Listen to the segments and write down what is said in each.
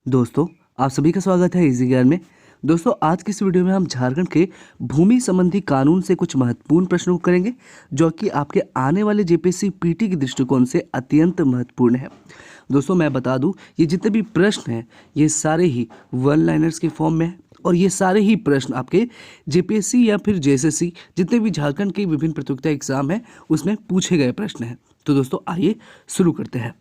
दोस्तों, आप सभी का स्वागत है इजी ज्ञान में। दोस्तों, आज की इस वीडियो में हम झारखंड के भूमि संबंधी कानून से कुछ महत्वपूर्ण प्रश्नों को करेंगे, जो कि आपके आने वाले जेपीएससी पीटी के दृष्टिकोण से अत्यंत महत्वपूर्ण है। दोस्तों, मैं बता दूं, ये जितने भी प्रश्न हैं, ये सारे ही वन लाइनर्स के फॉर्म में हैं और ये सारे ही प्रश्न आपके जेपीएससी या फिर जेएसएससी जितने भी झारखंड के विभिन्न प्रतियोगिता एग्जाम हैं, उसमें पूछे गए प्रश्न हैं। तो दोस्तों, आइए शुरू करते हैं।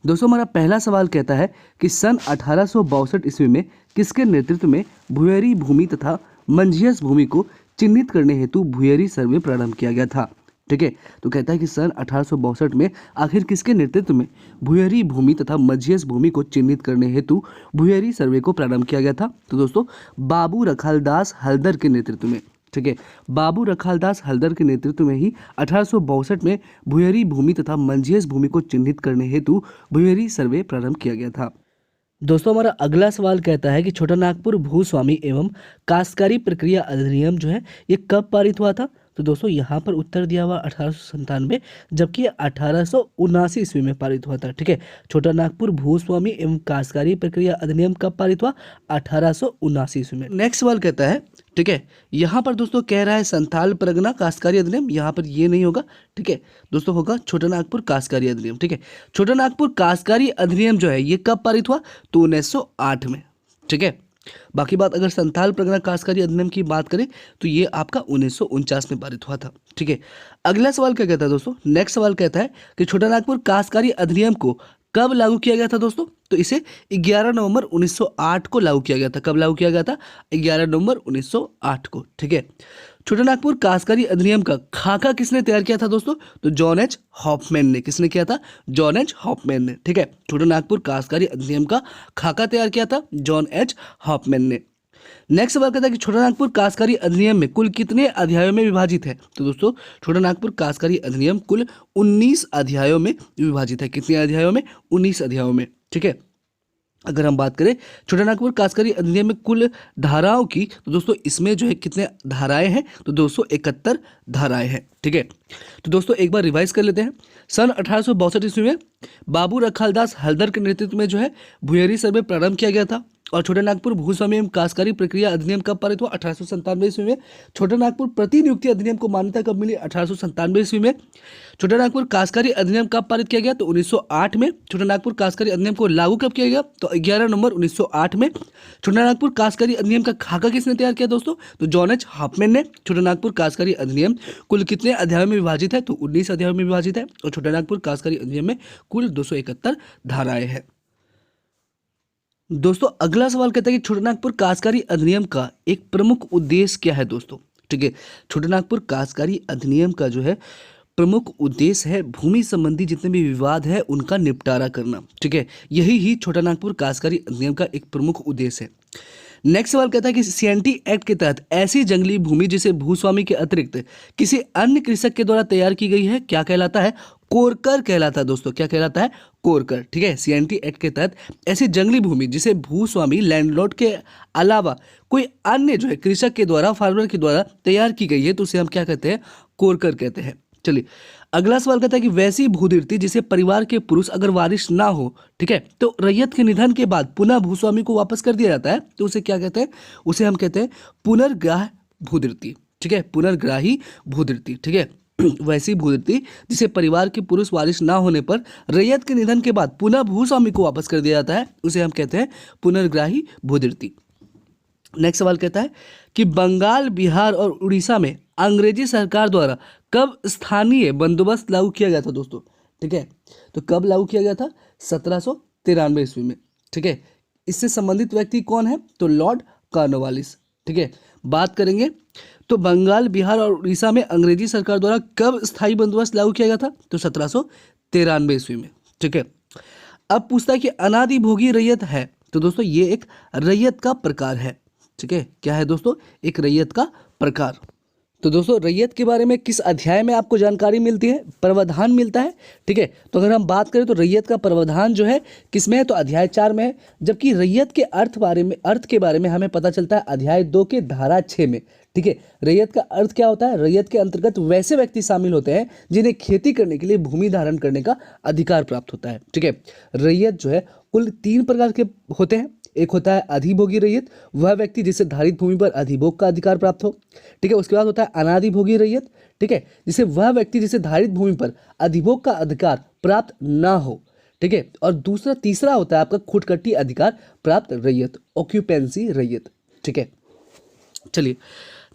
दोस्तों, हमारा पहला सवाल कहता है कि सन 1862 ईस्वी में किसके नेतृत्व में भुयरी भूमि तथा मंझियस भूमि को चिन्हित करने हेतु भुयरी सर्वे प्रारंभ किया गया था। ठीक है, तो कहता है कि सन 1862 में आखिर किसके नेतृत्व में भुयरी भूमि तथा मंझियस भूमि को चिन्हित करने हेतु भुयरी सर्वे को प्रारंभ किया गया था। तो दोस्तों, बाबू रखालदास हल्दर के नेतृत्व में। ठीक है, बाबू रखालदास हल्दर के नेतृत्व में ही 1862 में भुयरी भूमि तथा मंझियस भूमि को चिन्हित करने हेतु भुयरी सर्वे प्रारंभ किया गया था। दोस्तों, हमारा अगला सवाल कहता है कि छोटा नागपुर भूस्वामी एवं काश्तकारी प्रक्रिया अधिनियम जो है ये कब पारित हुआ था। तो दोस्तों, यहाँ पर उत्तर दिया हुआ 1897, जबकि 1879 ईस्वी में पारित हुआ था। ठीक है, छोटा नागपुर भूस्वामी एवं काश्तकारी प्रक्रिया अधिनियम कब पारित हुआ? 1879 ईस्वी में। नेक्स्ट सवाल कहता है, ठीक है, यहाँ पर दोस्तों कह रहा है संथाल परगना काश्तकारी अधिनियम, यहाँ पर ये नहीं होगा। ठीक है दोस्तों, होगा छोटा नागपुर काश्तकारी अधिनियम। ठीक है, छोटा नागपुर काश्तकारी अधिनियम जो है ये कब पारित हुआ? तो 1908 में। ठीक है, बाकी बात अगर संथाल परगना काश्तकारी अधिनियम की बात करें तो ये आपका 1949 में पारित हुआ था। ठीक है, अगला सवाल क्या कहता है दोस्तों? नेक्स्ट सवाल कहता है कि छोटा नागपुर काश्तकारी अधिनियम को कब लागू किया गया था दोस्तों? तो इसे 11 नवंबर 1908 को लागू किया गया था। कब लागू किया गया था? 11 नवंबर 1908 को। ठीक है, छोटा नागपुर काश्तकारी अधिनियम का खाका किसने तैयार किया था दोस्तों? तो जॉन एच हॉफमैन ने। किसने किया था? जॉन एच हॉफमैन ने। ठीक है, छोटा नागपुर काश्तकारी अधिनियम का खाका तैयार किया था जॉन एच हॉफमैन ने। नेक्स्ट सवाल कहता है कि छोटा नागपुर काश्तकारी अधिनियम में कुल कितने अध्यायों में विभाजित है? तो दोस्तों, छोटा नागपुर काश्तकारी अधिनियम कुल 19 अध्यायों में विभाजित है। कितने अध्यायों में? 19 अध्यायों में। ठीक है, अगर हम बात करें छोटा नागपुर काश्तकारी अधिनियम में कुल धाराओं की, तो दोस्तों इसमें जो है कितने धाराएं हैं? तो 271 धाराएं हैं। ठीक है, तो दोस्तों एक बार रिवाइज कर लेते हैं। सन 1862 ईस्वी में बाबू रखालदास हल्दर के नेतृत्व में जो है भुयरी सर्वे प्रारंभ किया गया था। और छोटा नागपुर भूस्वामी एवं काश्तकारी प्रक्रिया अधिनियम कब पारित हुआ? 1897 ईस्वी में। छोटा नागपुर प्रतिनियुक्ति अधिनियम को मान्यता कब मिली? 1897 ईस्वी में। छोटा नागपुर काश्तकारी अधिनियम कब पारित किया गया? तो 1908 में। छोटा नागपुर काश्तकारी अधिनियम को लागू कब किया गया? तो 11 नवंबर 1908 में। छोटा नागपुर काश्तकारी अधिनियम का खाका किसने तैयार किया दोस्तों? तो जॉन एच हॉफमैन ने। छोटा नागपुर काश्तकारी अधिनियम कुल कितने अध्यायों में विभाजित है? तो 19 अध्यायों में विभाजित है। और छोटा नागपुर काश्तकारी अधिनियम में कुल 271 धाराएं हैं। दोस्तों, अगला सवाल कहता है कि छोटा नागपुर काश्तकारी अधिनियम का एक प्रमुख उद्देश्य क्या है दोस्तों? ठीक है, छोटा नागपुर काश्तकारी अधिनियम का जो है प्रमुख उद्देश्य है भूमि संबंधी जितने भी विवाद है उनका निपटारा करना। ठीक है, यही ही छोटा नागपुर काश्तकारी अधिनियम का एक प्रमुख उद्देश्य है। नेक्स्ट सवाल कहता है कि सीएनटी एक्ट के तहत ऐसी जंगली भूमि जिसे भूस्वामी के अतिरिक्त किसी अन्य कृषक के द्वारा तैयार की गई है, क्या कहलाता है? कोरकर कहलाता है दोस्तों। क्या कहलाता है? कोरकर। ठीक है, सीएनटी एक्ट के तहत ऐसी जंगली भूमि जिसे भूस्वामी लैंडलॉर्ड के अलावा कोई अन्य जो है कृषक के द्वारा, फार्मर के द्वारा तैयार की गई है, तो उसे हम क्या कहते हैं? कोरकर कहते हैं। चलिए, अगला सवाल कहता है कि वैसी भूधिरती जिसे परिवार के पुरुष अगर वारिश ना हो, ठीक है, तो रैयत के निधन के बाद पुनः भूस्वामी को वापस कर दिया जाता है, तो उसे क्या कहते हैं? उसे हम कहते हैं पुनर्ग्राह भूधिरती। ठीक है, पुनर्ग्राही भूधिरती। ठीक है, वैसी भूधिरती जिसे परिवार के पुरुष वारिश ना होने पर रैयत के निधन के बाद पुनः भूस्वामी को वापस कर दिया जाता है, उसे हम कहते हैं पुनर्ग्राही भूधिरती। नेक्स्ट सवाल कहता है कि बंगाल, बिहार और उड़ीसा में अंग्रेजी सरकार द्वारा कब स्थानीय बंदोबस्त लागू किया गया था दोस्तों? ठीक है, तो कब लागू किया गया था? 1793 ईस्वी में। ठीक है, इससे संबंधित व्यक्ति कौन है? तो लॉर्ड कॉर्नवालिस। ठीक है, बात करेंगे तो बंगाल, बिहार और उड़ीसा में अंग्रेजी सरकार द्वारा कब स्थायी बंदोबस्त लागू किया गया था? तो 1793 ईस्वी में। ठीक है, अब पूछता है कि अनादिभोगी रैयत है, तो दोस्तों ये एक रैयत का प्रकार है। ठीक है, क्या है दोस्तों? एक रैयत का प्रकार। तो दोस्तों, रैयत के बारे में किस अध्याय में आपको जानकारी मिलती है? प्रावधान मिलता है। ठीक है, तो अगर हम बात करें तो रैयत का प्रावधान जो है किस में है? तो अध्याय 4 में है। जबकि रैयत के अर्थ के बारे में हमें पता चलता है अध्याय 2 के धारा 6 में। ठीक है, रैयत का अर्थ क्या होता है? रैयत के अंतर्गत वैसे व्यक्ति शामिल होते हैं जिन्हें खेती करने के लिए भूमि धारण करने का अधिकार प्राप्त होता है। ठीक है, रैयत जो है कुल 3 प्रकार के होते हैं। एक होता है अधिभोगी रैयत, वह व्यक्ति जिसे धारित भूमि पर अधिभोग का अधिकार प्राप्त हो। ठीक है, उसके बाद होता है अनाधिभोगी रैयत। ठीक है, जिसे वह व्यक्ति जिसे धारित भूमि पर अधिभोग का अधिकार प्राप्त ना हो। ठीक है, और तीसरा होता है आपका खुटकटी अधिकार प्राप्त रैयत, ऑक्यूपेंसी रैयत। ठीक है, चलिए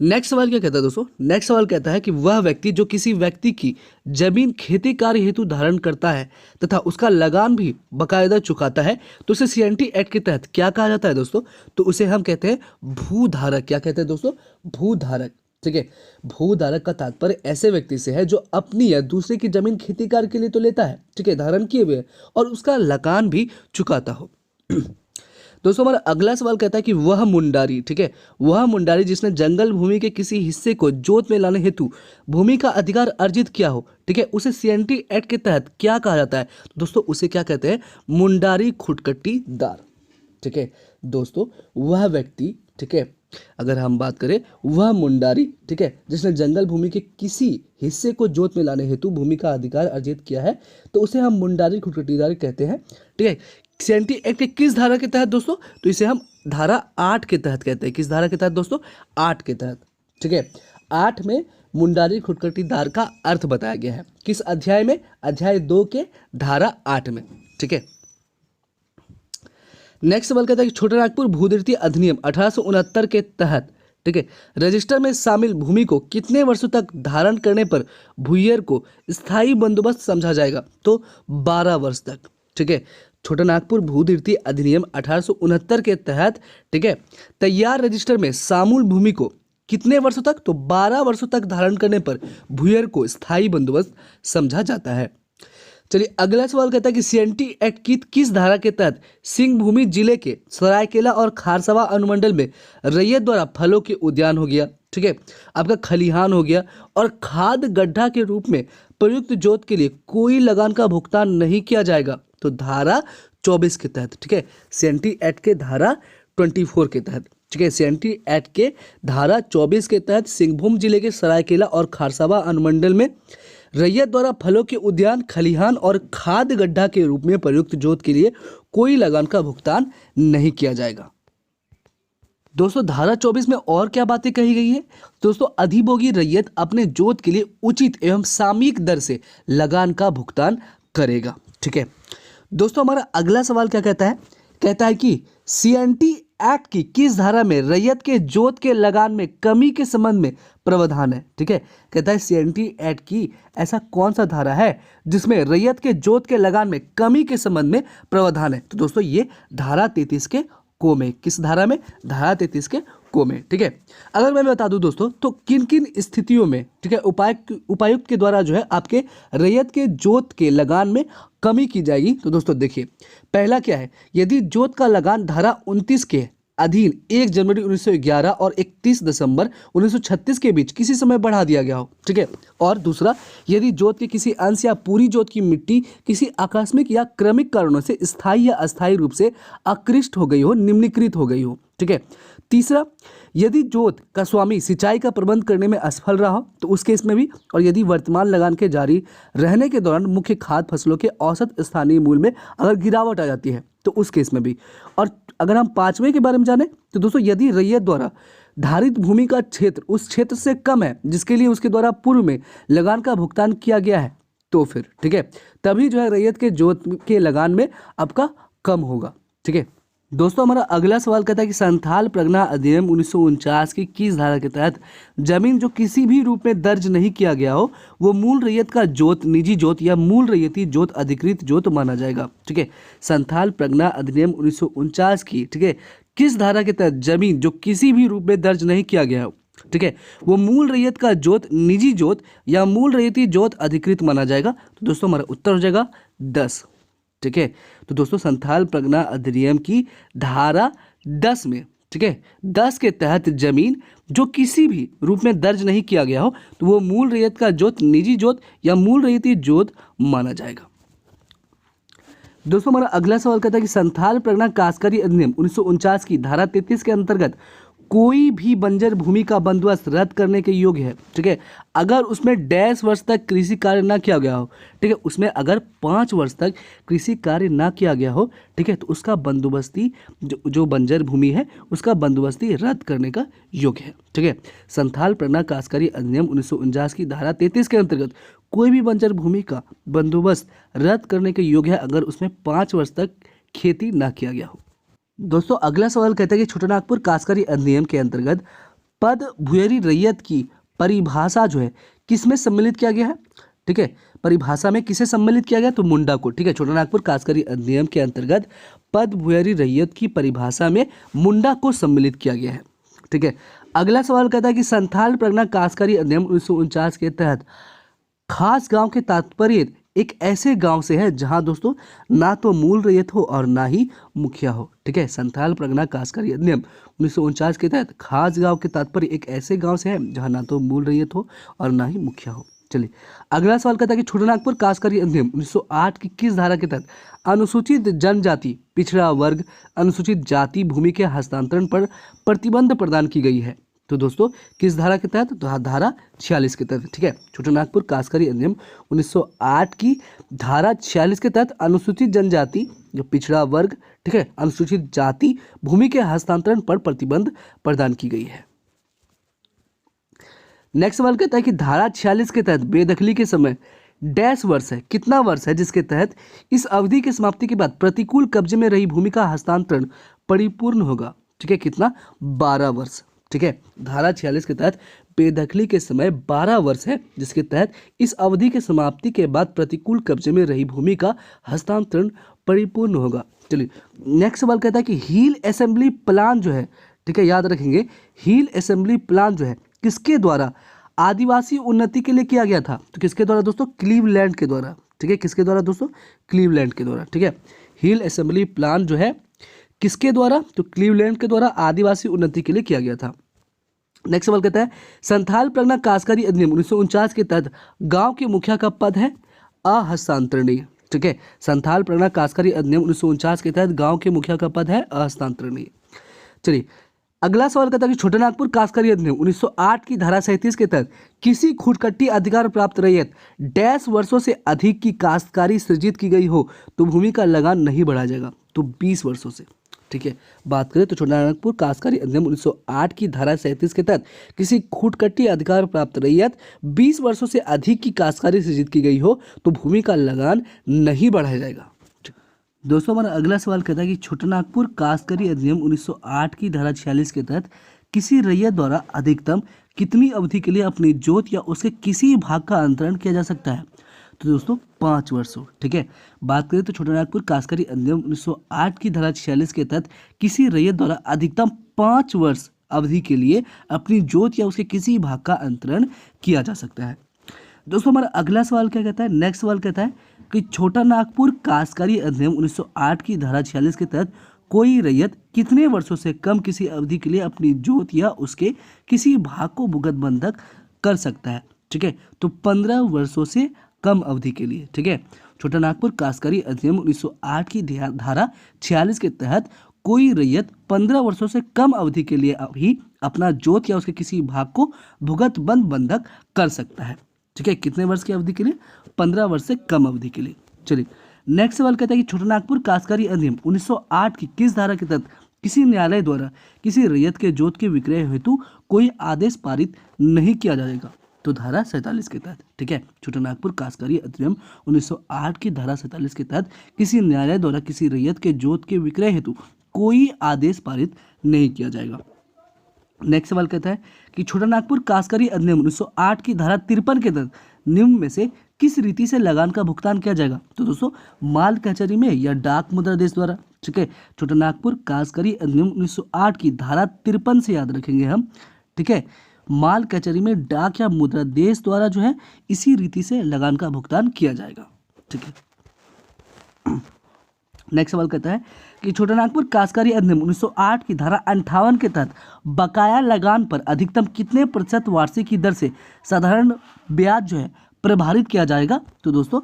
नेक्स्ट सवाल क्या कहता है दोस्तों। नेक्स्ट सवाल कहता है कि वह व्यक्ति जो किसी व्यक्ति की जमीन खेती कार्य हेतु धारण करता है तथा उसका लगान भी बकायदा चुकाता है, तो उसे सीएनटी एक्ट के तहत क्या कहा जाता है दोस्तों। तो उसे हम कहते हैं भूधारक। क्या कहते हैं दोस्तों, भूधारक। ठीक है, भूधारक का तात्पर्य ऐसे व्यक्ति से है जो अपनी या दूसरे की जमीन खेती कार्य के लिए तो लेता है, ठीक है, धारण किए हुए, और उसका लगान भी चुकाता हो। दोस्तों हमारा अगला सवाल कहता है कि वह मुंडारी, ठीक है, वह मुंडारी जिसने जंगल भूमि के किसी हिस्से को जोत में लाने हेतु भूमि का अधिकार अर्जित किया हो, ठीक है, उसे सीएनटी एक्ट के तहत क्या कहा जाता है। तो दोस्तों उसे क्या कहते हैं, मुंडारी खुटकटीदार। ठीक है दोस्तों, वह व्यक्ति, ठीक है, अगर हम बात करें वह मुंडारी, ठीक है, जिसने जंगल भूमि के किसी हिस्से को जोत में लाने हेतु भूमि का अधिकार अर्जित किया है, तो उसे हम मुंडारी खुटकटीदार कहते हैं। ठीक है, सीएनटी एक्ट के किस धारा के तहत दोस्तों, तो इसे हम धारा 8 के तहत कहते हैं। किस धारा के तहत दोस्तों, 8 के तहत। ठीक है, 8 में मुंडारी खुटकटीदार का अर्थ बताया गया है। किस अध्याय में, अध्याय 2 के धारा 8 में। ठीक है, नेक्स्ट सवाल कहता है कि छोटानागपुर भूदिर्ती अधिनियम 1869 के तहत, ठीक है, रजिस्टर में शामिल भूमि को कितने वर्षों तक धारण करने पर भूयियर को स्थायी बंदोबस्त समझा जाएगा, तो 12 वर्ष तक। ठीक है, छोटानागपुर भूदिर्ती अधिनियम 1869 के तहत, ठीक है, तैयार रजिस्टर में शामिल भूमि को कितने वर्षों तक, तो 12 वर्षों तक धारण करने पर भूयियर को स्थायी बंदोबस्त समझा जाता है। चलिए अगला सवाल कहता है कि सीएनटी एक्ट की किस धारा के तहत सिंहभूमि जिले के सरायकेला और खारसवा अनुमंडल में रैयत द्वारा फलों के उद्यान हो गया, ठीक है, आपका खलिहान हो गया, और खाद गड्ढा के रूप में प्रयुक्त जोत के लिए कोई लगान का भुगतान नहीं किया जाएगा, तो धारा 24 के तहत। ठीक है, सीएनटी एक्ट के धारा 24 के तहत। ठीक है, सीएनटी एक्ट के धारा 24 के तहत सिंहभूम जिले के सरायकेला और खारसवा अनुमंडल में रैयत द्वारा फलों के उद्यान, खलिहान और खाद गड्ढा के रूप में प्रयुक्त जोत के लिए कोई लगान का भुगतान नहीं किया जाएगा। दोस्तों धारा 24 में और क्या बातें कही गई है, दोस्तों अधिभोगी रैयत अपने जोत के लिए उचित एवं सामयिक दर से लगान का भुगतान करेगा। ठीक है दोस्तों, हमारा अगला सवाल क्या कहता है, कहता है कि सीएनटी एक्ट की किस धारा में रैयत के जोत के लगान में कमी के संबंध में प्रावधान है। ठीक है, कहता है सीएनटी एक्ट की ऐसा कौन सा धारा है जिसमें रैयत के जोत के लगान में कमी के संबंध में प्रावधान है, तो दोस्तों ये धारा 33 के को में। किस धारा में, धारा 33 के को में। ठीक है, अगर मैं बता दूं दोस्तों, तो किन किन स्थितियों में, ठीक है, उपायुक्त के द्वारा जो है आपके रैयत के जोत के लगान में कमी की जाएगी, तो दोस्तों देखिए पहला क्या है, यदि जोत का लगान धारा 29 के अधीन 1 जनवरी 1911 और 31 दिसंबर 1936 के बीच किसी समय बढ़ा दिया गया हो। ठीक है, और दूसरा, यदि जोत के किसी अंश या पूरी जोत की मिट्टी किसी आकस्मिक या क्रमिक कारणों से स्थायी या अस्थायी रूप से अकृष्ट हो गई हो, निम्नीकृत हो गई हो। ठीक है, तीसरा, यदि जोत का स्वामी सिंचाई का प्रबंध करने में असफल रहा हो, तो उस केस में भी, और यदि वर्तमान लगान के जारी रहने के दौरान मुख्य खाद्य फसलों के औसत स्थानीय मूल्य में अगर गिरावट आ जाती है, तो उस केस में भी। और अगर हम 5वें के बारे में जाने, तो दोस्तों यदि रैयत द्वारा धारित भूमि का क्षेत्र उस क्षेत्र से कम है जिसके लिए उसके द्वारा पूर्व में लगान का भुगतान किया गया है, तो फिर, ठीक है, तभी जो है रैयत के जोत के लगान में आपका कम होगा। ठीक है दोस्तों, हमारा अगला सवाल कहता है कि संथाल प्रगना अधिनियम 1949 की किस धारा के तहत जमीन जो किसी भी रूप में दर्ज नहीं किया गया हो वो मूल रैयत का जोत, निजी जोत या मूल रैयती जोत, अधिकृत जोत माना जाएगा। ठीक है, संथाल प्रगना अधिनियम 1949 की, ठीक है, किस धारा के तहत जमीन जो किसी भी रूप में दर्ज नहीं किया गया हो, ठीक है, वो मूल रैयत का जोत, निजी जोत या मूल रैयती जोत, अधिकृत माना जाएगा। तो दोस्तों हमारा उत्तर हो जाएगा 10। ठीक है, तो दोस्तों संथाल प्रगना अधिनियम की धारा 10 में, ठीक है, 10 के तहत जमीन जो किसी भी रूप में दर्ज नहीं किया गया हो तो वो मूल रैयत का जोत, निजी जोत या मूल रैयती जोत माना जाएगा। दोस्तों हमारा अगला सवाल कहता है कि संथाल प्रगना काश्तकारी अधिनियम 1949 की धारा 33 के अंतर्गत कोई भी बंजर भूमि का बंदोबस्त रद्द करने के योग्य है, ठीक है, अगर उसमें डैश वर्ष तक कृषि कार्य ना किया गया हो, ठीक है, उसमें अगर 5 वर्ष तक कृषि कार्य ना किया गया हो, ठीक है, तो उसका बंदोबस्ती जो बंजर भूमि है उसका बंदोबस्ती रद्द करने का योग्य है, ठीक है। संथाल परगना काश्तकारी अधिनियम 1949 की धारा 33 के अंतर्गत कोई भी बंजर भूमि का बंदोबस्त रद्द करने के योग्य है अगर उसमें 5 वर्ष तक खेती ना किया गया हो। दोस्तों अगला सवाल कहता है कि छोटानागपुर काश्तकारी अधिनियम के अंतर्गत पद भूयरी रैयत की परिभाषा जो है किसमें सम्मिलित किया गया है, ठीक है, परिभाषा में किसे सम्मिलित किया गया, तो मुंडा को, ठीक है। छोटानागपुर काश्तकारी अधिनियम के अंतर्गत पद भूयरी रैयत की परिभाषा में मुंडा को सम्मिलित किया गया है, ठीक है। अगला सवाल कहता है कि संथाल परगना काश्तकारी अधिनियम 1949 के तहत खास गांव के तात्पर्य एक ऐसे गांव से है जहां दोस्तों ना तो मूल रैयत हो और ना ही मुखिया हो, ठीक है। संथाल परगना काश्तकारी अधिनियम 1949 के तहत खास गांव के तात्पर्य एक ऐसे गांव से है जहां ना तो मूल रैयत हो और ना ही मुखिया हो। चलिए अगला सवाल कहता है कि छोटानागपुर काश्तकारी अधिनियम 1908 की किस धारा के तहत अनुसूचित जनजाति, पिछड़ा वर्ग, अनुसूचित जाति भूमि के हस्तांतरण पर प्रतिबंध प्रदान की गई है, तो दोस्तों किस धारा के तहत, तो धारा 46 के तहत, ठीक है। छोटानागपुर काश्तकारी अधिनियम 1908 की धारा 46 के तहत अनुसूचित जनजाति, जो पिछड़ा वर्ग, ठीक है, अनुसूचित जाति भूमि के हस्तांतरण पर प्रतिबंध प्रदान की गई है। नेक्स्ट सवाल कहता है कि धारा 46 के तहत बेदखली के समय डैश वर्ष है, कितना वर्ष है जिसके तहत इस अवधि की समाप्ति के बाद प्रतिकूल कब्जे में रही भूमि का हस्तांतरण परिपूर्ण होगा, ठीक है, कितना, 12 वर्ष, ठीक है। धारा 46 के तहत बेदखली के समय 12 वर्ष है जिसके तहत इस अवधि के समाप्ति के बाद प्रतिकूल कब्जे में रही भूमि का हस्तांतरण परिपूर्ण होगा। चलिए नेक्स्ट सवाल कहता है कि हील असेंबली प्लान जो है, ठीक है, याद रखेंगे, हील असेंबली प्लान जो है किसके द्वारा आदिवासी उन्नति के लिए किया गया था, तो किसके द्वारा दोस्तों, क्लीवलैंड के द्वारा, ठीक है, किसके द्वारा दोस्तों, क्लीवलैंड के द्वारा, ठीक है। हील असेंबली प्लान जो है किसके द्वारा, तो क्लीवलैंड के द्वारा आदिवासी उन्नति के लिए किया गया था। नेक्स्ट सवाल कहता है संथाल परगना काश्तकारी अधिनियम 1949 के तहत गांव के मुखिया का पद है अहस्तांतरणीय, ठीक है। संथाल परगना काश्तकारी अधिनियम 1949 के तहत गांव के मुखिया का पद है अहस्तांतरणीय। चलिए अगला सवाल कहता है कि छोटानागपुर काश्तकारी अधिनियम 1908 की धारा 37 के तहत किसी खुटकट्टी अधिकार प्राप्त रैयत डैश वर्षों से अधिक की काश्तकारी सृजित की गई हो तो भूमि का लगान नहीं बढ़ाया जाएगा, तो 20 वर्षों से, ठीक है। बात करें तो छोटानागपुर काश्तकारी अधिनियम 1908 की धारा 37 के तहत किसी खुटकट्टी अधिकार प्राप्त रैयत 20 वर्षों से अधिक की काश्तकारी सृजित की गई हो तो भूमि का लगान नहीं बढ़ाया जाएगा। दोस्तों हमारा अगला सवाल कहता है कि छोटानागपुर काश्तकारी अधिनियम 1908 की धारा 46 के तहत किसी रैयत द्वारा अधिकतम कितनी अवधि के लिए अपनी जोत या उसके किसी भाग का अंतरण किया जा सकता है, तो दोस्तों 5 वर्षों, ठीक है। बात करें तो छोटानागपुर काश्तकारी अधिनियम 1908 की धारा 46 के तहत किसी रैयत द्वारा अधिकतम 5 वर्ष अवधि के लिए अपनी जोत या उसके किसी भाग का अंतरण किया जा सकता है। दोस्तों हमारा अगला सवाल क्या कहता है, नेक्स्ट सवाल कहता है कि छोटानागपुर काश्तकारी अधिनियम 1908 की धारा 46 के तहत कोई रैयत कितने वर्षों से कम किसी अवधि के लिए अपनी जोत या उसके किसी भाग को भुगत बंधक कर सकता है, ठीक है, तो 15 वर्षों से कम अवधि के लिए, ठीक है। छोटानागपुर काश्तकारी अधिनियम 1908 की धारा 46 के तहत कोई रैयत 15 वर्षों से कम अवधि के लिए भी अपना जोत या उसके किसी भाग को भुगत बंधक कर सकता है, ठीक है। कितने वर्ष की अवधि के लिए, 15 वर्ष से कम अवधि के लिए। चलिए नेक्स्ट सवाल कहता है कि छोटानागपुर काश्तकारी अधिनियम 1908 की किस धारा के तहत किसी न्यायालय द्वारा किसी रैयत के जोत के विक्रय हेतु कोई आदेश पारित नहीं किया जाएगा, तो धारा 47 के तहत, ठीक है। छोटानागपुर काश्तकारी अधिनियम 1908 की धारा 47 के तहत किसी न्यायालय द्वारा किसी रैयत के जोत के विक्रय हेतु कोई आदेश पारित नहीं किया जाएगा। नेक्स्ट सवाल कहता है कि छोटानागपुर काश्तकारी अधिनियम 1908 की धारा 53 के तहत निम्न में से किस रीति से लगान का भुगतान किया जाएगा, तो दोस्तों माल कचहरी में या डाक मुद्रा देश द्वारा, ठीक है। छोटानागपुर काश्तकारी अधिनियम 1908 की धारा 53 से याद रखेंगे हम, ठीक है, माल कचहरी में डाक या मुद्रा देश द्वारा जो है इसी रीति से लगान का भुगतान किया जाएगा, ठीक है। नेक्स्ट सवाल कहता है कि छोटानागपुर काश्तकारी अधिनियम 1908 की धारा 58 के तहत बकाया लगान पर अधिकतम कितने प्रतिशत वार्षिक की दर से साधारण ब्याज जो है प्रभावित किया जाएगा, तो दोस्तों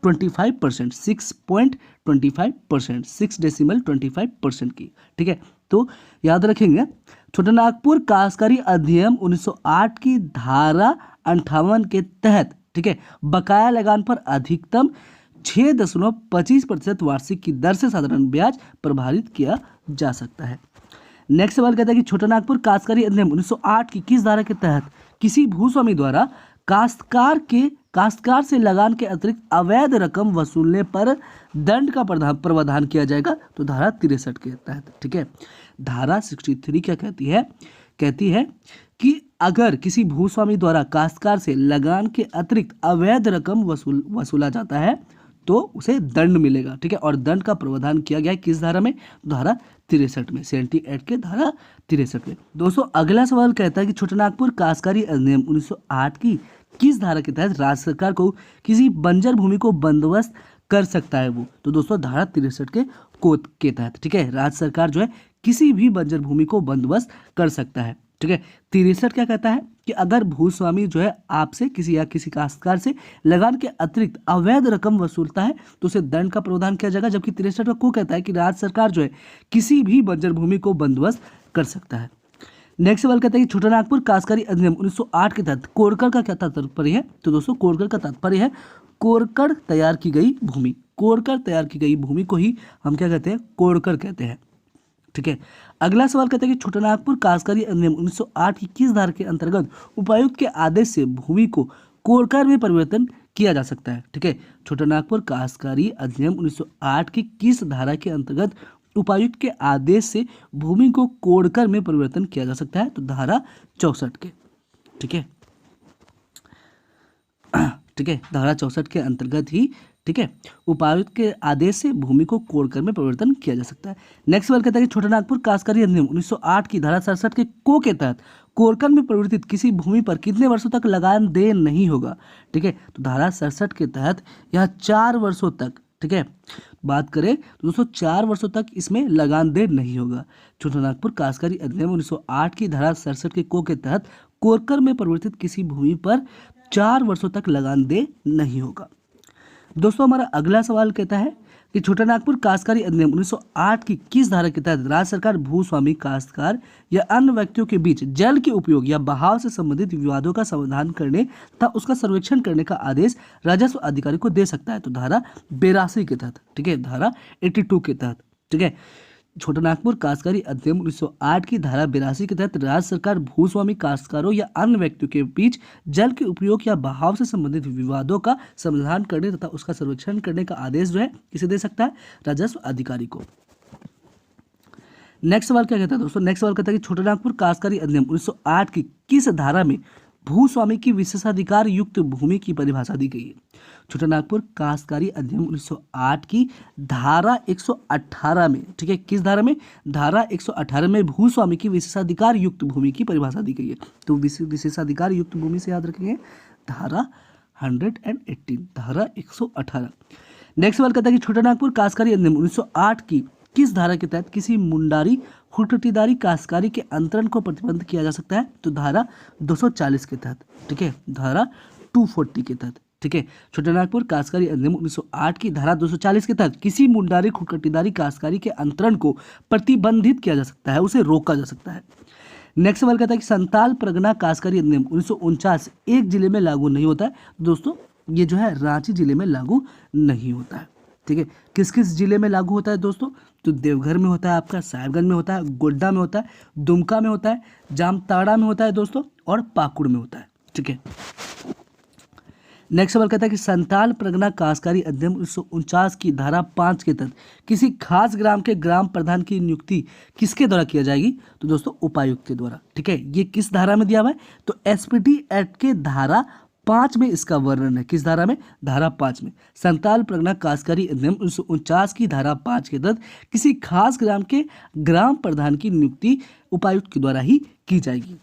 6.25%, 6.25%, 6.25% की। ठीक है, तो याद रखेंगे छोटा नागपुर काश्तकारी अधिनियम 1908 की धारा 58 के तहत, ठीक है, बकाया लगान पर अधिकतम 6.25% वार्षिक की दर से साधारण ब्याज प्रभावित किया जा सकता है। नेक्स्ट सवाल कहता है कि छोटा नागपुर काश्तकारी अधिनियम 1908 की किस धारा के तहत किसी भूस्वामी द्वारा काश्तकार से लगान के अतिरिक्त अवैध रकम वसूलने पर दंड का प्रावधान किया जाएगा? तो धारा 63 के तहत। ठीक है, धारा 63 क्या कहती है? कहती है कि अगर किसी भूस्वामी द्वारा काश्तकार से लगान के अतिरिक्त अवैध रकम वसूला जाता है तो उसे दंड मिलेगा। ठीक है, और दंड का प्रावधान किया गया है किस धारा में? धारा 63 में, 78 के धारा 63 में। दोस्तों अगला सवाल कहता है कि छोटा नागपुर काश्तकारी अधिनियम 1908 की किस धारा के तहत राज्य सरकार को किसी बंजर भूमि को बंदोबस्त कर सकता है वो? तो दोस्तों धारा 63 के तहत। ठीक है, राज्य सरकार जो है किसी भी बंजर भूमि को बंदोबस्त कर सकता है। ठीक है, 63 क्या कहता है कि अगर भूस्वामी जो है आपसे किसी काश्तकार से लगान के अतिरिक्त अवैध रकम वसूलता है तो उसे दंड का प्रावधान किया जाएगा, जबकि 63 को कहता है कि राज्य सरकार जो है किसी भी बंजर भूमि को बंदोबस्त कर सकता है। नेक्स्ट सवाल कहता है कि छोटा नागपुर काश्तकारी अधिनियम 1908 के तहत कोरकर का क्या तात्पर्य है? तो दोस्तों कोरकर का तात्पर्य है कोरकर तैयार की गई भूमि। कोरकर तैयार की गई भूमि को ही हम क्या कहते हैं? कोरकर कहते हैं। ठीक है, अगला सवाल कहता है कि छोटा नागपुर काश्तकारी अधिनियम 1908 की किस धारा के अंतर्गत उपायुक्त के आदेश से भूमि को कोरकर में परिवर्तन किया जा सकता है? ठीक है, छोटा नागपुर काश्तकारी अधिनियम 1908 की किस धारा के अंतर्गत उपायुक्त के आदेश से भूमि को कोरकर में परिवर्तन किया जा सकता है? तो धारा 64 के। ठीक है, ठीक है, धारा 64 के अंतर्गत ही, ठीक है, उपायुक्त के आदेश से भूमि को कोरकर में परिवर्तन किया जा सकता है। नेक्स्ट सवाल कहता है कि छोटा नागपुर काश्तकारी अधिनियम 1908 की धारा 67 के के तहत कोरकर में परिवर्तित किसी भूमि पर कितने वर्षों तक लगान देय नहीं होगा? ठीक है, तो धारा 67 के तहत यह 4 वर्षों तक, ठीक है, बात करें तो दोस्तों 4 वर्षों तक इसमें लगान देय नहीं होगा। छोटा नागपुर काश्तकारी अधिनियम 1908 की धारा 67 के तहत कोरकर में परिवर्तित किसी भूमि पर 4 वर्षों तक लगान देय नहीं होगा। दोस्तों हमारा अगला सवाल कहता है कि छोटा नागपुर काश्तकारी अधिनियम 1908 की किस धारा के तहत राज्य सरकार भूस्वामी, काश्तकार या अन्य व्यक्तियों के बीच जल के उपयोग या बहाव से संबंधित विवादों का समाधान करने तथा उसका सर्वेक्षण करने का आदेश राजस्व अधिकारी को दे सकता है? तो धारा 82 के तहत। ठीक है, धारा 82 के तहत। ठीक है, छोटा नागपुर काश्तकारी अधिनियम 1908 की धारा 82 के तहत राज्य सरकार भूस्वामी, काश्तकारों या अन्य व्यक्तियों के बीच जल के उपयोग या बहाव से संबंधित विवादों का समाधान करने तथा उसका सर्वेक्षण करने का आदेश जो है किसे दे सकता है? राजस्व अधिकारी को। नेक्स्ट सवाल क्या कहता है दोस्तों? नेक्स्ट सवाल कहता है कि छोटा नागपुर काश्तकारी अधिनियम 1908 की किस धारा में भूस्वामी की विशेषाधिकार युक्त भूमि की परिभाषा दी गई है? छोटा नागपुर काश्तकारी अधिनियम 1908 की धारा 118 में, ठीक है, किस धारा में? धारा 118 में भूस्वामी की विशेषाधिकार युक्त भूमि की परिभाषा दी गई है। तो विशेषाधिकार युक्त भूमि से याद रखेंगे धारा 118, धारा 118। नेक्स्ट सवाल कहता है कि छोटा नागपुर काश्तकारी अधिनियम 1908 की किस धारा के तहत किसी मुंडारी खुरटटीदारी काश्तकारी के अंतरण को प्रतिबंध किया जा सकता है? तो धारा 240 के तहत। ठीक है, धारा 240 के तहत। ठीक है, छोटा नागपुर काश्तकारी अधिनियम 1908 की धारा 240 के तहत किसी मुंडारी खुरटटीदारी काश्तकारी के अंतरण को प्रतिबंधित किया जा सकता है, उसे रोका जा सकता है। नेक्स्ट सवाल कहता है कि संताल परगना काश्तकारी अधिनियम 1949 एक जिले में लागू नहीं होता है। दोस्तों ये जो है रांची जिले में लागू नहीं होता है। ठीक है, किस किस जिले में लागू होता है दोस्तों? तो देवघर में होता है, आपका साहेबगंज में होता है, गोड्डा में होता है, दुमका में होता है, जामताड़ा में होता है दोस्तों, और पाकुड़ में होता है। ठीक है, नेक्स्ट सवाल कहता है कि संताल परगना काश्तकारी अधिनियम 1949 की धारा 5 के तहत किसी खास ग्राम के ग्राम प्रधान की नियुक्ति किसके द्वारा किया जाएगी? तो दोस्तों उपायुक्त के द्वारा। ठीक है, ये किस धारा में दिया हुआ है? तो एसपीटी एक्ट के धारा 5 में इसका वर्णन है। किस धारा में? धारा 5 में। संताल परगना काश्तकारी अधिनियम 1949 की धारा 5 के तहत किसी खास ग्राम के ग्राम प्रधान की नियुक्ति उपायुक्त के द्वारा ही की जाएगी।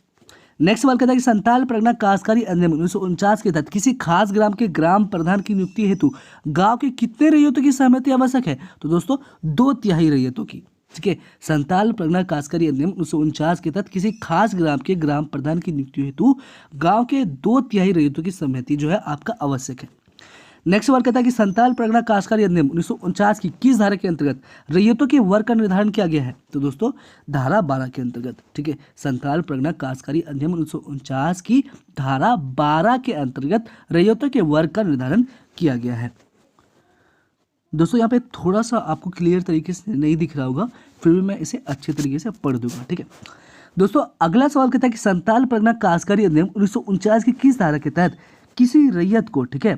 नेक्स्ट सवाल कहता है कि संताल परगना काश्तकारी अधिनियम 1949 के तहत किसी खास ग्राम के ग्राम प्रधान की नियुक्ति हेतु गांव के कितने रैयतों की सहमति आवश्यक है? तो दोस्तों 2/3 रैयतों की। ठीक है, संताल परगना काश्तकारी अधिनियम 1949 के तहत किसी खास ग्राम के ग्राम प्रधान की नियुक्ति हेतु गांव के 2/3 रैयतों की सहमति जो है आपका आवश्यक है। नेक्स्ट सवाल कहता है कि संथाल परगना काश्तकारी अधिनियम 1949 की किस धारा के अंतर्गत रैयतों के वर्ग का निर्धारण किया गया है? तो दोस्तों धारा 12 के अंतर्गत। ठीक है, संथाल परगना काश्तकारी अधिनियम 1949 की धारा 12 के अंतर्गत रैयतों के वर्ग का निर्धारण किया गया है। दोस्तों यहाँ पे थोड़ा सा आपको क्लियर तरीके से नहीं दिख रहा होगा, फिर भी मैं इसे अच्छे तरीके से पढ़ दूंगा। ठीक है दोस्तों, अगला सवाल कहता है कि संथाल परगना काश्तकारी अधिनियम 1949 की किस धारा के तहत किसी रैयत को, ठीक है,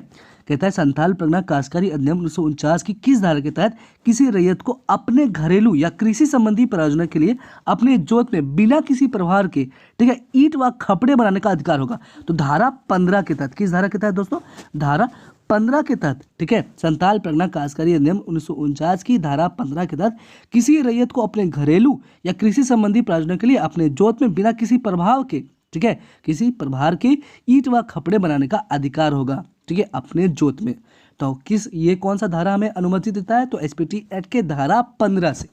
कहता है संथाल परगना काश्तकारी अधिनियम 1949 की किस धारा के तहत किसी रैयत को अपने घरेलू या कृषि संबंधी प्रयोजनों के लिए अपने जोत में बिना किसी प्रभार के, ठीक है, ईंट व खपड़े बनाने का अधिकार होगा। तो धारा 15 के तहत, किस धारा के तहत दोस्तों? धारा 15 के तहत। ठीक है, संथाल परगना काश्तकारी अधिनियम 1949 की धारा 15 के तहत किसी रैयत को अपने घरेलू या कृषि संबंधी प्रयोजनों के लिए अपने जोत में बिना किसी प्रभाव के, ठीक है, किसी प्रभार के ईंट व खपड़े बनाने का अधिकार होगा। ठीक है, अपने जोत में। तो ये कौन सा धारा हमें अनुमति देता है? तो एसपीटी एक्ट के धारा 15 से।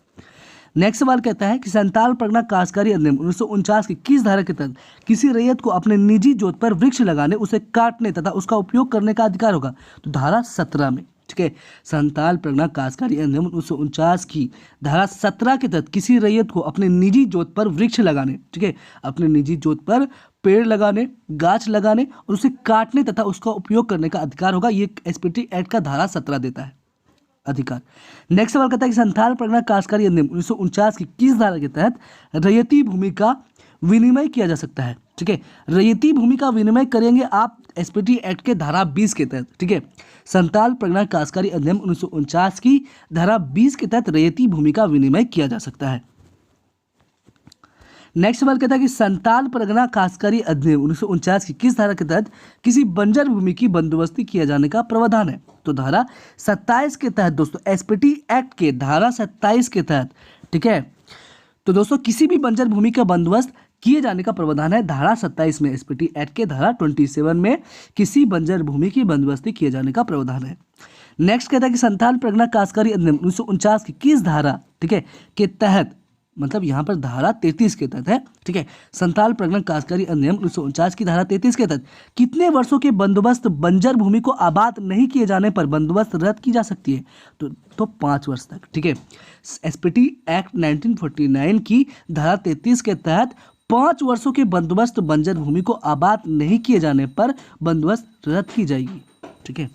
नेक्स्ट सवाल कहता है कि संथाल परगना काश्तकारी अधिनियम 1949 की किस धारा के तहत किसी रैयत को अपने निजी जोत पर वृक्ष लगाने, उसे काटने तथा उसका उपयोग करने का अधिकार होगा? तो धारा 17 में। ठीक है, संथाल परगना काश्तकारी अधिनियम 1949 की धारा 17 के तहत किसी रैयत को अपने निजी जोत पर वृक्ष लगाने, ठीक है, अपने निजी जोत पर पेड़ लगाने, गाछ लगाने और उसे काटने तथा उसका उपयोग करने का अधिकार होगा। ये एसपीटी एक्ट का धारा 17 देता है अधिकार। नेक्स्ट सवाल कहता है कि संथाल परगना काश्तकारी अधिनियम 1949 की किस धारा के तहत रैयती भूमि का विनिमय किया जा सकता है? ठीक है, रैयती भूमि का विनिमय करेंगे आप एसपीटी एक्ट के धारा 20 के तहत। ठीक है, संथाल परगना काश्तकारी अधिनियम 1949 की धारा 20 के तहत रैयती भूमि का विनिमय किया जा सकता है। नेक्स्ट सवाल कहता है कि संथाल परगना काश्तकारी अधिनियम 1949 की किस धारा के तहत किसी बंजर भूमि की बंदोबस्ती किया जाने का प्रावधान है? तो धारा 27 के तहत दोस्तों, एसपीटी एक्ट के धारा 27 के तहत। ठीक है, तो दोस्तों किसी भी बंजर भूमि का बंदोबस्त किए जाने का प्रावधान है धारा 27 में। एसपीटी एक्ट के धारा 27 में किसी बंजर भूमि की बंदोबस्ती किए जाने का प्रावधान है। नेक्स्ट कहता है कि संथाल परगना काश्तकारी अधिनियम 1949 की किस धारा, ठीक है, के तहत, मतलब यहाँ पर धारा 33 के तहत है। ठीक है, संथाल परगना काश्तकारी अधिनियम 1949 की धारा 33 के तहत कितने वर्षों के बंदोबस्त बंजर भूमि को आबाद नहीं किए जाने पर बंदोबस्त रद्द की जा सकती है? तो 5 वर्ष तक। ठीक है, एसपीटी एक्ट 1949 की धारा 33 के तहत 5 वर्षों के बंदोबस्त बंजर भूमि को आबाद नहीं किए जाने पर बंदोबस्त रद्द की जाएगी। ठीक है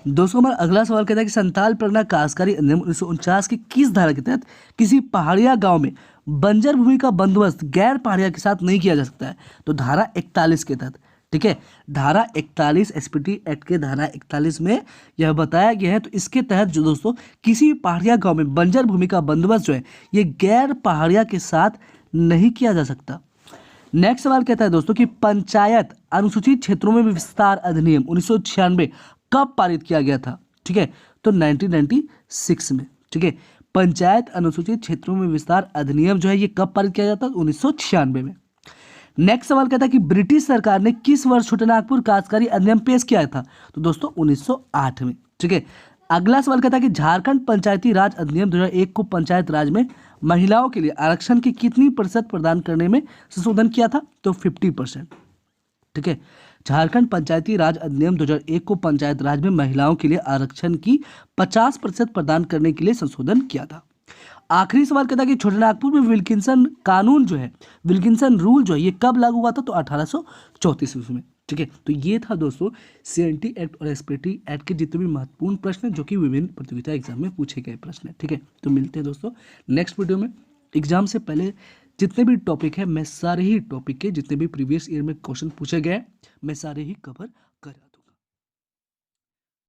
दोस्तों, हमारा अगला सवाल कहता है कि संथाल परगना काश्तकारी अधिनियम 1949 की किस धारा के तहत किसी पहाड़िया गांव में बंजर भूमि का बंदोबस्त गैर पहाड़िया के साथ नहीं किया जा सकता है? तो धारा 41 के तहत। ठीक है, धारा 41 एसपीटी एक्ट के धारा 41 में यह बताया गया है। तो इसके तहत जो दोस्तों किसी पहाड़िया गांव में बंजर भूमि का बंदोबस्त जो है ये गैर पहाड़िया के साथ नहीं किया जा सकता। नेक्स्ट सवाल कहता है दोस्तों कि पंचायत अनुसूचित क्षेत्रों में विस्तार अधिनियम 1996 कब पारित किया गया था? ठीक है, तो 1996 में। ठीक है, पंचायत अनुसूचित क्षेत्रों में विस्तार अधिनियम जो है ये कब पारित किया जाता है? 1996 में। नेक्स्ट सवाल कहता है कि ब्रिटिश सरकार ने किस वर्ष छोटानागपुर काश्तकारी अधिनियम पेश किया था? तो दोस्तों 1908 में। ठीक है, अगला सवाल कहता है कि झारखंड पंचायती राज अधिनियम 2001 को पंचायत राज में महिलाओं के लिए आरक्षण की कितनी प्रतिशत प्रदान करने में संशोधन किया था? तो 50%। ठीक है, झारखंड पंचायती राज अधिनियम 2001 को पंचायत राज में महिलाओं के लिए आरक्षण की 50% प्रदान करने के लिए संशोधन किया था। आखिरी सवाल कहता है कि छोटानागपुर में विल्किंसन कानून जो है, विल्किंसन रूल जो है ये कब लागू हुआ था? तो 1834 में। ठीक है, तो ये था दोस्तों सीएनटी एक्ट और एसपीटी एक्ट के जितने भी महत्वपूर्ण प्रश्न हैं जो कि विभिन्न प्रतियोगिता एग्जाम में पूछे गए प्रश्न है। ठीक है, तो मिलते हैं दोस्तों नेक्स्ट वीडियो में। एग्जाम से पहले जितने भी टॉपिक है मैं सारे ही टॉपिक के जितने भी प्रीवियस ईयर में क्वेश्चन पूछे गए मैं सारे ही कवर कर